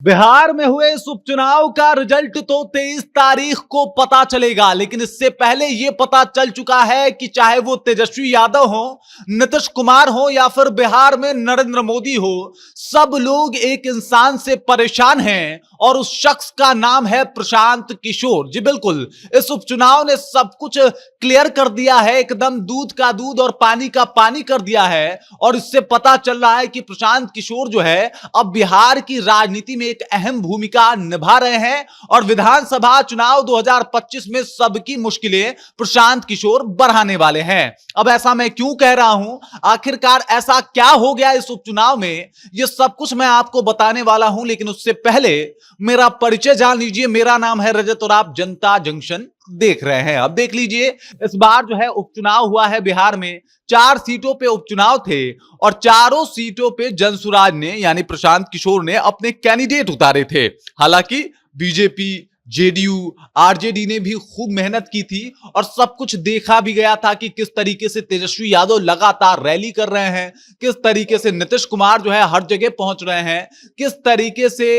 बिहार में हुए इस उपचुनाव का रिजल्ट तो 23 तारीख को पता चलेगा, लेकिन इससे पहले यह पता चल चुका है कि चाहे वो तेजस्वी यादव हो, नीतीश कुमार हो या फिर बिहार में नरेंद्र मोदी हो, सब लोग एक इंसान से परेशान हैं और उस शख्स का नाम है प्रशांत किशोर। जी बिल्कुल, इस उपचुनाव ने सब कुछ क्लियर कर दिया है, एकदम दूध का दूध और पानी का पानी कर दिया है। और इससे पता चल रहा है कि प्रशांत किशोर जो है अब बिहार की राजनीति में एक अहम भूमिका निभा रहे हैं और विधानसभा चुनाव 2025 में सबकी मुश्किलें प्रशांत किशोर बढ़ाने वाले हैं। अब ऐसा मैं क्यों कह रहा हूं, आखिरकार ऐसा क्या हो गया इस उपचुनाव में, यह सब कुछ मैं आपको बताने वाला हूं। लेकिन उससे पहले मेरा परिचय जान लीजिए। मेरा नाम है रजत और आप जनता जंक्शन देख रहे हैं। अब देख लीजिए, इस बार जो है उपचुनाव हुआ है बिहार में। 4 सीटों पे उपचुनाव थे और चारों सीटों पे जनसुराज ने यानी प्रशांत किशोर ने अपने कैंडिडेट उतारे थे। हालांकि बीजेपी, जेडीयू, आरजेडी ने भी खूब मेहनत की थी और सब कुछ देखा भी गया था कि किस तरीके से तेजस्वी यादव लगातार रैली कर रहे हैं, किस तरीके से नीतीश कुमार जो है हर जगह पहुंच रहे हैं, किस तरीके से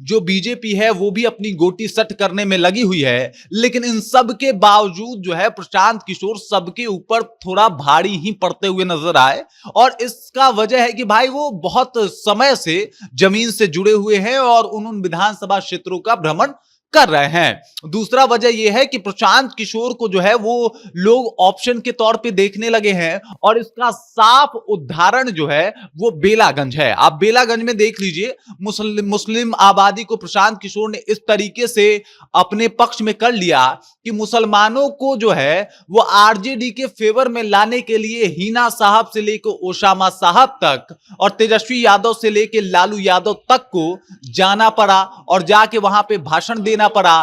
जो बीजेपी है वो भी अपनी गोटी सट करने में लगी हुई है। लेकिन इन सब के बावजूद जो है प्रशांत किशोर सबके ऊपर थोड़ा भारी ही पड़ते हुए नजर आए। और इसका वजह है कि भाई वो बहुत समय से जमीन से जुड़े हुए हैं और उन विधानसभा क्षेत्रों का भ्रमण कर रहे हैं। दूसरा वजह यह है कि प्रशांत किशोर को जो है वो लोग ऑप्शन के तौर पे देखने लगे हैं और इसका साफ उदाहरण जो है वो बेलागंज है। आप बेलागंज में देख लीजिए, मुस्लिम आबादी को प्रशांत किशोर ने इस तरीके से अपने पक्ष में कर लिया कि मुसलमानों को जो है वो आरजेडी के फेवर में लाने के लिए हिना साहब से लेकर ओसामा साहब तक और तेजस्वी यादव से लेकर लालू यादव तक को जाना पड़ा और जाके वहां पे भाषण देना पड़ा।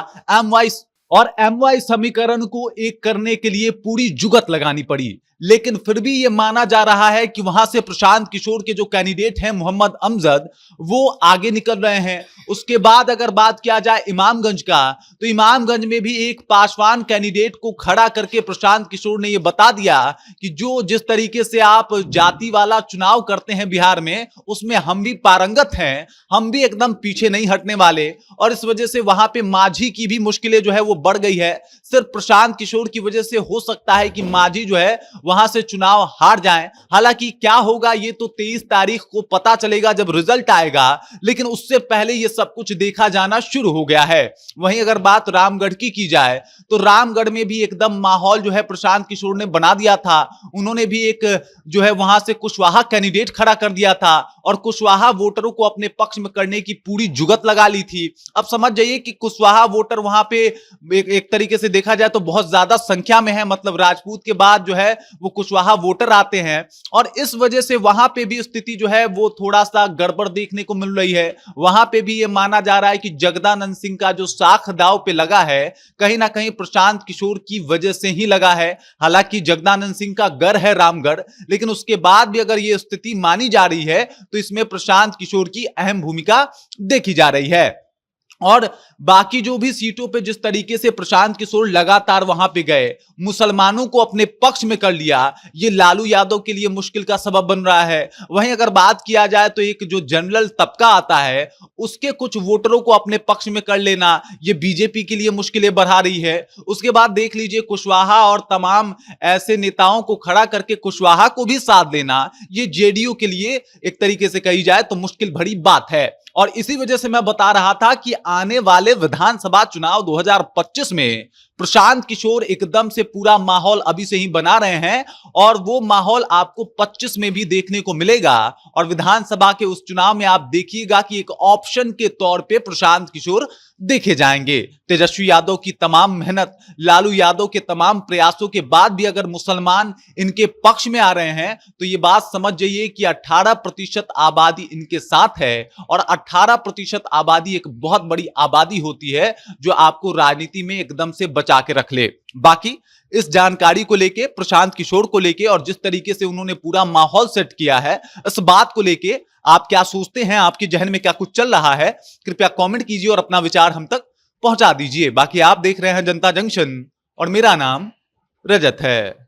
एमवाई समीकरण को एक करने के लिए पूरी जुगत लगानी पड़ी। लेकिन फिर भी यह माना जा रहा है कि वहां से प्रशांत किशोर के जो कैंडिडेट हैं मोहम्मद अमजद, वो आगे निकल रहे हैं। उसके बाद अगर बात किया जाए इमामगंज का, तो इमामगंज में भी एक पासवान कैंडिडेट को खड़ा करके प्रशांत किशोर ने यह बता दिया कि जो जिस तरीके से आप जाति वाला चुनाव करते हैं बिहार में, उसमें हम भी पारंगत हैं, हम भी एकदम पीछे नहीं हटने वाले। और इस वजह से वहां पे मांझी की भी मुश्किलें जो है वो बढ़ गई है। सिर्फ प्रशांत किशोर की वजह से हो सकता है कि मांझी जो है वहां से चुनाव हार जाएं। हालांकि क्या होगा ये तो 23 तारीख को पता चलेगा जब रिजल्ट आएगा, लेकिन उससे पहले ये सब कुछ देखा जाना शुरू हो गया है। वहीं अगर बात रामगढ़ की जाए तो रामगढ़ में भी एकदम माहौल जो है प्रशांत किशोर ने बना दिया था। उन्होंने भी एक जो है वहां से कुशवाहा कैंडिडेट खड़ा कर दिया था और कुशवाहा वोटरों को अपने पक्ष में करने की पूरी जुगत लगा ली थी। अब समझ जाइए कि कुशवाहा वोटर वहां पे एक तरीके से देखा जाए तो बहुत ज्यादा संख्या में है, मतलब राजपूत के बाद जो है वो कुशवाहा वोटर आते हैं और इस वजह से वहां पे भी स्थिति जो है वो थोड़ा सा गड़बड़ देखने को मिल रही है। वहां पे भी ये माना जा रहा है कि जगदानंद सिंह का जो साख दाव पे लगा है, कहीं ना कहीं प्रशांत किशोर की वजह से ही लगा है। हालांकि जगदानंद सिंह का घर है रामगढ़, लेकिन उसके बाद भी अगर ये स्थिति मानी जा रही है तो इसमें प्रशांत किशोर की अहम भूमिका देखी जा रही है। और बाकी जो भी सीटों पे जिस तरीके से प्रशांत किशोर लगातार वहां पे गए, मुसलमानों को अपने पक्ष में कर लिया, ये लालू यादव के लिए मुश्किल का सबब बन रहा है। वहीं अगर बात किया जाए तो एक जो जनरल तबका आता है उसके कुछ वोटरों को अपने पक्ष में कर लेना, ये बीजेपी के लिए मुश्किलें बढ़ा रही है। उसके बाद देख लीजिए कुशवाहा और तमाम ऐसे नेताओं को खड़ा करके कुशवाहा को भी साथ देना, ये जेडीयू के लिए एक तरीके से कही जाए तो मुश्किल भरी बात है। और इसी वजह से मैं बता रहा था कि आने वाले विधानसभा चुनाव 2025 में प्रशांत किशोर एकदम से पूरा माहौल अभी से ही बना रहे हैं और वो माहौल आपको 25 में भी देखने को मिलेगा। और विधानसभा के उस चुनाव में आप देखिएगा कि एक ऑप्शन के तौर पे प्रशांत किशोर देखे जाएंगे। तेजस्वी यादव की तमाम मेहनत, लालू यादव के तमाम प्रयासों के बाद भी अगर मुसलमान इनके पक्ष में आ रहे हैं तो ये बात समझ जाइए कि 18% आबादी इनके साथ है और 18% आबादी एक बहुत बड़ी आबादी होती है जो आपको राजनीति में एकदम से बचा के रख ले। बाकी इस जानकारी को लेके, प्रशांत किशोर को लेके और जिस तरीके से उन्होंने पूरा माहौल सेट किया है, इस बात को लेके आप क्या सोचते हैं, आपके जहन में क्या कुछ चल रहा है, कृपया कमेंट कीजिए और अपना विचार हम तक पहुंचा दीजिए। बाकी आप देख रहे हैं जनता जंक्शन और मेरा नाम रजत है।